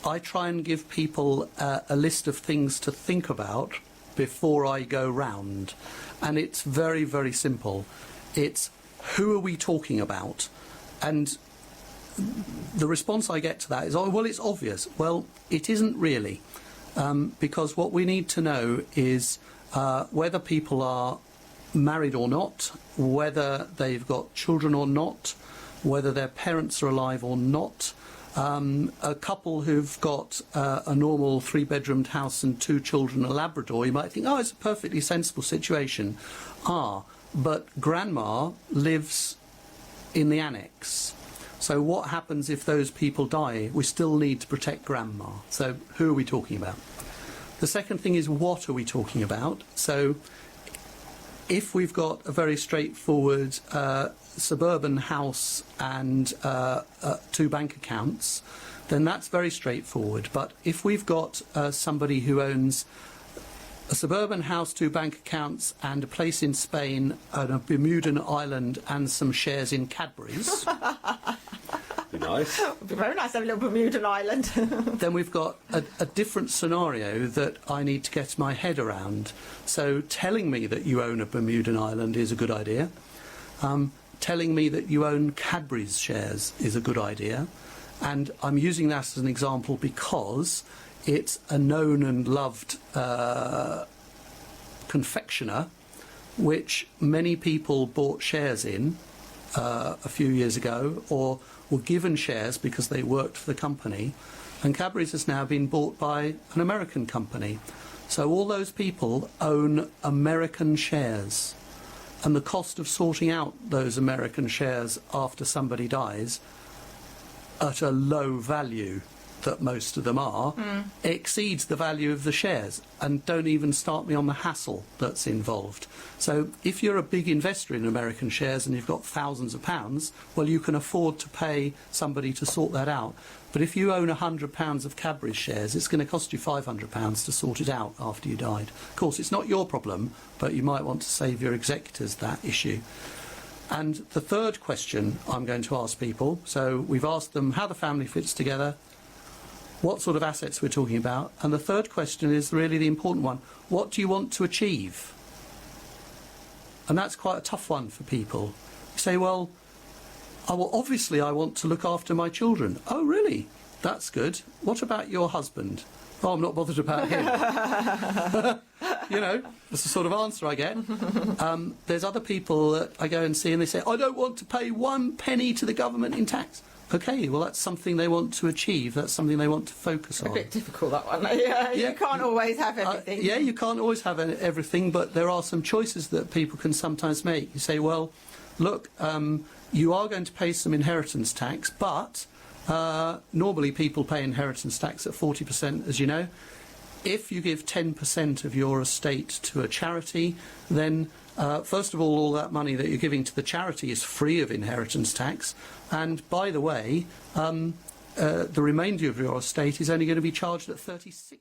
I try and give people a list of things to think about before I go round. And it's very, very simple. It's who are we talking about? And the response I get to that is, oh, well, it's obvious. Well, it isn't really. Because what we need to know is whether people are married or not, whether they've got children or not, whether their parents are alive or not. A couple who've got a normal 3-bedroomed house and 2 children, a Labrador, you might think, oh, it's a perfectly sensible situation. But grandma lives in the annex. So what happens if those people die? We still need to protect grandma. So who are we talking about? The second thing is, what are we talking about? So if we've got a very straightforward suburban house and 2 bank accounts, then that's very straightforward. But if we've got somebody who owns a suburban house, 2 bank accounts, and a place in Spain, and a Bermudan island, and some shares in Cadbury's, be nice. It'd be very nice to have a little Bermudan island. then we've got a different scenario that I need to get my head around. So telling me that you own a Bermudan island is a good idea. Telling me that you own Cadbury's shares is a good idea. And I'm using that as an example because it's a known and loved confectioner, which many people bought shares in a few years ago, or were given shares because they worked for the company. And Cadbury's has now been bought by an American company. So all those people own American shares. And the cost of sorting out those American shares after somebody dies at a low value, that most of them are, exceeds the value of the shares. And don't even start me on the hassle that's involved. So if you're a big investor in American shares and you've got thousands of pounds, well, you can afford to pay somebody to sort that out. But if you own £100 of Cadbury's shares, it's going to cost you £500 to sort it out after you died. Of course, it's not your problem, but you might want to save your executors that issue. And the third question I'm going to ask people, so we've asked them how the family fits together, what sort of assets we're talking about, and the third question is really the important one. What do you want to achieve? And that's quite a tough one for people. You say, well, obviously I want to look after my children. Oh, really? That's good. What about your husband? Oh, I'm not bothered about him. You know, that's the sort of answer I get. There's other people that I go and see and they say, I don't want to pay 1 penny to the government in tax. Okay, well, that's something they want to achieve. That's something they want to focus on. A bit difficult, that one. Yeah, you can't always have everything. Yeah, you can't always have everything, but there are some choices that people can sometimes make. You say, well, look, you are going to pay some inheritance tax, but normally people pay inheritance tax at 40%, as you know. If you give 10% of your estate to a charity, then first of all that money that you're giving to the charity is free of inheritance tax. And by the way, the remainder of your estate is only going to be charged at 36%.